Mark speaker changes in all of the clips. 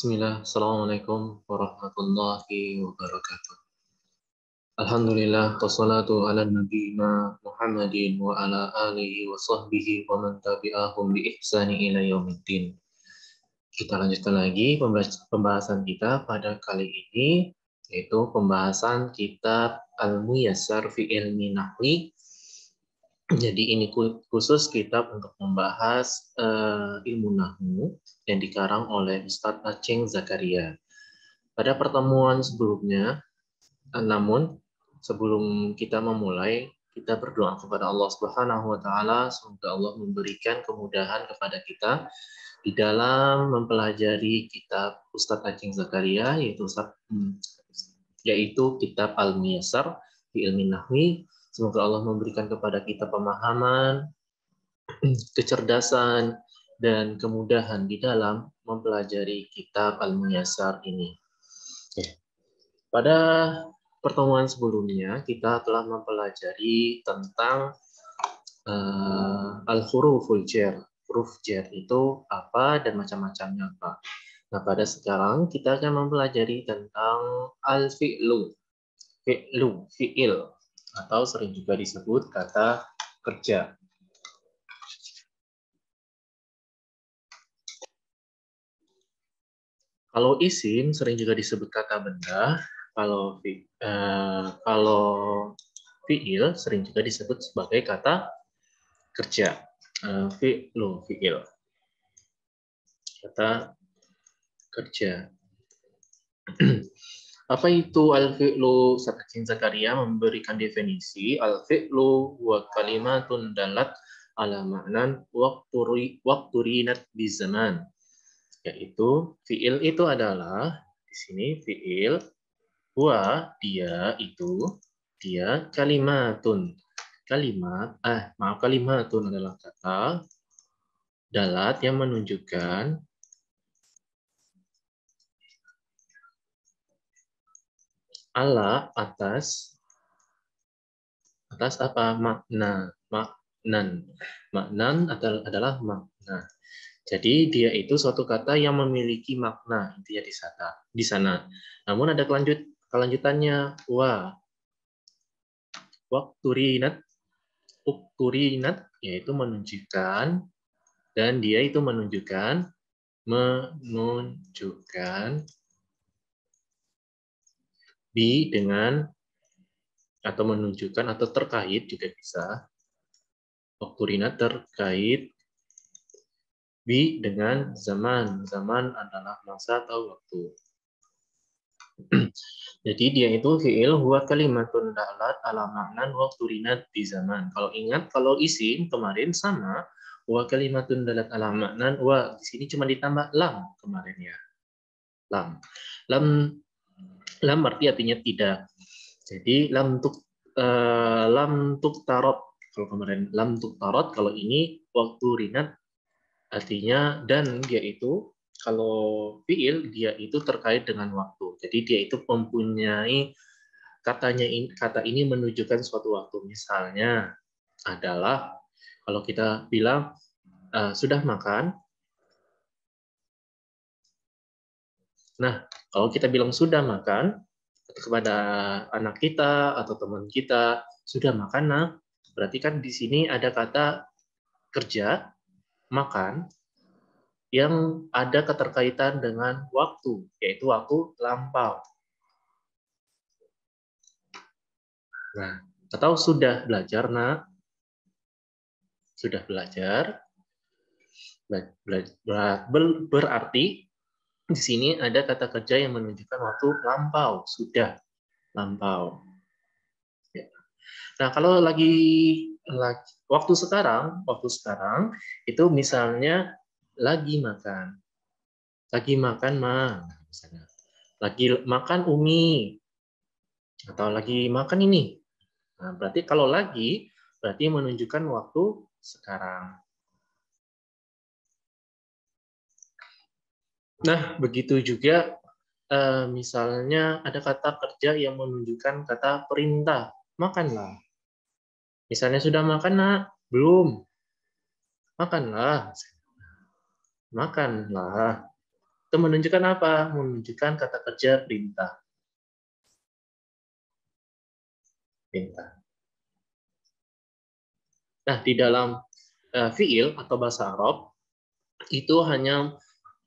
Speaker 1: Bismillah, Assalamualaikum warahmatullahi wabarakatuh. Alhamdulillah, wassalatu ala nabiyina Muhammadin wa ala alihi wa sahbihi wa man tabi'ahum bi ihsani ila yaumiddin. Kita lanjutkan lagi pembahasan kita pada kali ini, yaitu pembahasan kitab Al-Muyassar fi Ilmi Nahwi. Jadi ini khusus kitab untuk membahas ilmu nahwu yang dikarang oleh Ustadz Aceng Zakaria. Pada pertemuan sebelumnya, namun sebelum kita memulai, kita berdoa kepada Allah Subhanahu wa taala, semoga Allah memberikan kemudahan kepada kita di dalam mempelajari kitab Ustadz Aceng Zakaria, yaitu kitab Al-Muyassar fi Ilmi Nahwi. Semoga Allah memberikan kepada kita pemahaman, kecerdasan, dan kemudahan di dalam mempelajari kitab Al-Muyassar ini. Pada pertemuan sebelumnya, kita telah mempelajari tentang al-huruful jar. Huruf jar itu apa dan macam-macamnya apa. Nah, pada sekarang kita akan mempelajari tentang al-fi'lu. Fi'il, atau sering juga disebut kata kerja. Kalau isim sering juga disebut kata benda. Kalau fi'il sering juga disebut sebagai kata kerja. Fi'il. Kata kerja. Apa itu al-fi'lu? Ustadz Aceng Zakaria memberikan definisi al-fi'lu wa kalimatun dalat ala ma'nan waqturinat di zaman. Yaitu fi'il itu adalah di sini fi'il wa dia kalimatun. Kalimatun adalah kata dalat yang menunjukkan ala atas apa? Maknan adalah makna. Jadi dia itu suatu kata yang memiliki makna intinya di sana. Namun ada kelanjutannya ukturinat yaitu menunjukkan, dan dia itu menunjukkan bi dengan atau menunjukkan atau terkait juga bisa. Ukturinat terkait bi dengan zaman. Zaman adalah masa atau waktu. Jadi dia itu fi'il huwa kalimatun dalat ala maknan wa turinat di zaman. Kalau ingat, kalau isim kemarin sama, wa kalimatun dalat ala maknan, wa di sini cuma ditambah lam kemarin ya. Lam artinya tidak. Jadi lam tuk tarot. Kalau kemarin lam tuk tarot, kalau ini waktu rinat artinya dan dia itu kalau fiil dia itu terkait dengan waktu. Jadi dia itu mempunyai kata ini menunjukkan suatu waktu. Misalnya adalah kalau kita bilang sudah makan. Nah, kalau kita bilang sudah makan kepada anak kita atau teman kita, sudah makan, nah, berarti kan di sini ada kata kerja, makan, yang ada keterkaitan dengan waktu, yaitu waktu lampau. Nah, atau sudah belajar, nak? Sudah belajar, berarti di sini ada kata kerja yang menunjukkan waktu lampau, sudah lampau. Ya. Nah, kalau lagi waktu sekarang itu misalnya lagi makan mah, misalnya lagi makan Umi atau lagi makan ini. Nah, berarti kalau lagi berarti menunjukkan waktu sekarang. Nah, begitu juga misalnya ada kata kerja yang menunjukkan kata perintah, makanlah. Misalnya sudah makan, nak? Belum. Makanlah. Makanlah. Itu menunjukkan apa? Menunjukkan kata kerja perintah. Perintah. Nah, di dalam fiil atau bahasa Arab itu hanya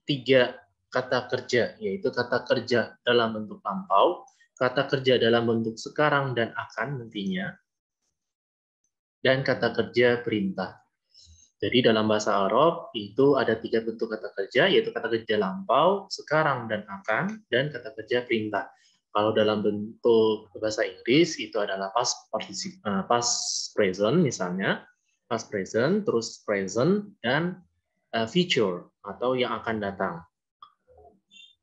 Speaker 1: 3 kata kerja, yaitu kata kerja dalam bentuk lampau, kata kerja dalam bentuk sekarang dan akan nantinya, dan kata kerja perintah. Jadi dalam bahasa Arab itu ada 3 bentuk kata kerja, yaitu kata kerja lampau, sekarang dan akan, dan kata kerja perintah. Kalau dalam bentuk bahasa Inggris itu adalah past present misalnya, past present, terus present, dan future atau yang akan datang.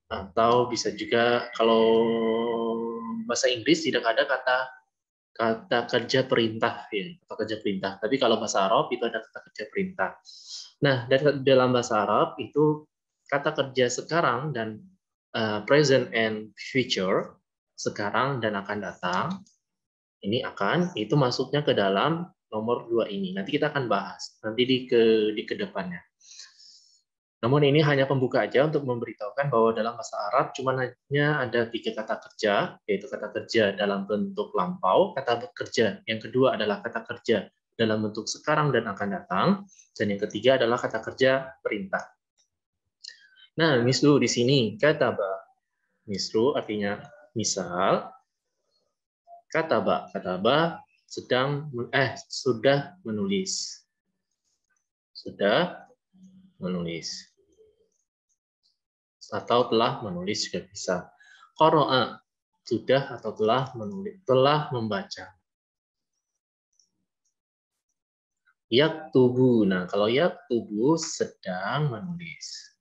Speaker 1: Atau bisa juga kalau bahasa Inggris tidak ada kata kerja perintah, ya, kata kerja perintah. Tapi kalau bahasa Arab itu ada kata kerja perintah. Nah, dalam bahasa Arab itu kata kerja sekarang dan present and future, sekarang dan akan datang, ini akan, itu masuknya ke dalam nomor 2 ini. Nanti kita akan bahas nanti di kedepannya. Namun ini hanya pembuka aja untuk memberitahukan bahwa dalam bahasa Arab cuma hanya ada 3 kata kerja, yaitu kata kerja dalam bentuk lampau, kata kerja yang kedua adalah kata kerja dalam bentuk sekarang dan akan datang, dan yang ketiga adalah kata kerja perintah. Nah, mislu di sini kataba. Mislu artinya misal, kataba sudah menulis. Sudah menulis. Atau telah menulis juga bisa. Qara'a sudah atau telah menulis, telah membaca. Yaktubu. Nah, kalau yaktubu sedang menulis.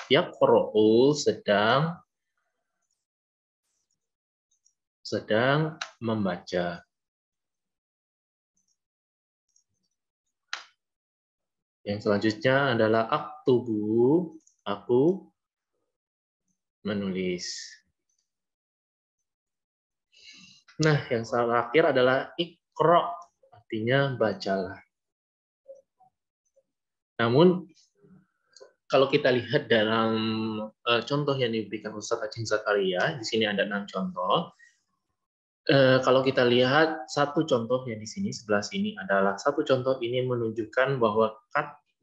Speaker 1: Yaqra'u sedang membaca. Yang selanjutnya adalah aktubu, aku menulis. Nah, yang terakhir adalah ikra, artinya bacalah. Namun, kalau kita lihat dalam contoh yang diberikan Ustaz Aceh Zakaria, di sini ada 6 contoh. Kalau kita lihat satu contoh yang di sini sebelah sini adalah satu contoh ini menunjukkan bahwa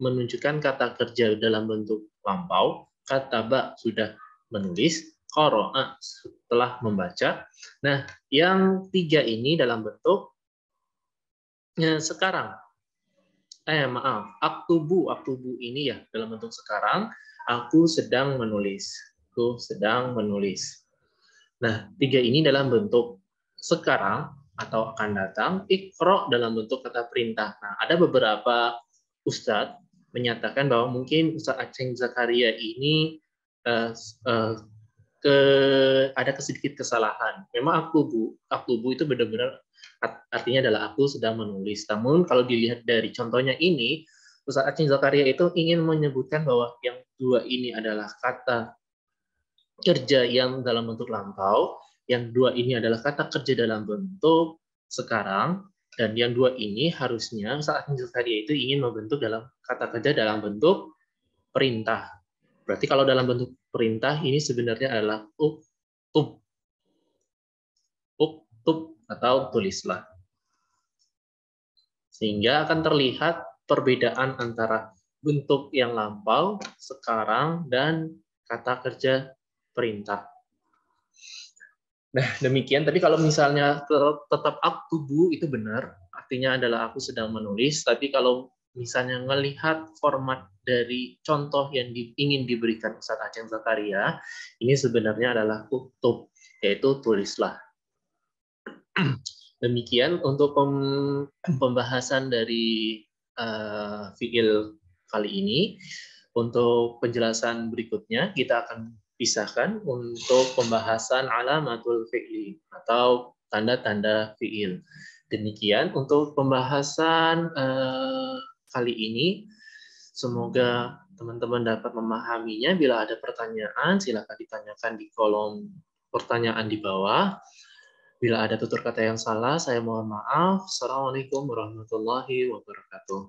Speaker 1: menunjukkan kata kerja dalam bentuk lampau, kataba sudah menulis, qara'a setelah membaca. Nah, yang 3 ini dalam bentuk sekarang. Aktubu ini ya dalam bentuk sekarang, aku sedang menulis. Aku sedang menulis. Nah, 3 ini dalam bentuk sekarang atau akan datang, ikro dalam bentuk kata perintah. Nah, ada beberapa ustadz menyatakan bahwa mungkin Ustadz Aceh Zakaria ini ada sedikit kesalahan. Memang aktubu itu benar-benar artinya adalah aku sedang menulis. Namun kalau dilihat dari contohnya ini, Ustadz Aceh Zakaria itu ingin menyebutkan bahwa yang 2 ini adalah kata kerja yang dalam bentuk lampau, yang 2 ini adalah kata kerja dalam bentuk sekarang, dan yang 2 ini harusnya saat tadi itu ingin membentuk dalam kata kerja dalam bentuk perintah. Berarti kalau dalam bentuk perintah ini sebenarnya adalah uktub atau tulislah. Sehingga akan terlihat perbedaan antara bentuk yang lampau, sekarang, dan kata kerja perintah. Nah, demikian. Tapi kalau misalnya tetap aktubu itu benar, artinya adalah aku sedang menulis. Tapi kalau misalnya melihat format dari contoh yang ingin diberikan Ustadz Aceh Zakaria, ini sebenarnya adalah uktub, yaitu tulislah. Demikian untuk pembahasan dari fiil kali ini. Untuk penjelasan berikutnya, kita akan pisahkan untuk pembahasan alamatul fi'li atau tanda-tanda fi'il. Demikian untuk pembahasan kali ini. Semoga teman-teman dapat memahaminya. Bila ada pertanyaan, silakan ditanyakan di kolom pertanyaan di bawah. Bila ada tutur kata yang salah, saya mohon maaf. Assalamualaikum warahmatullahi wabarakatuh.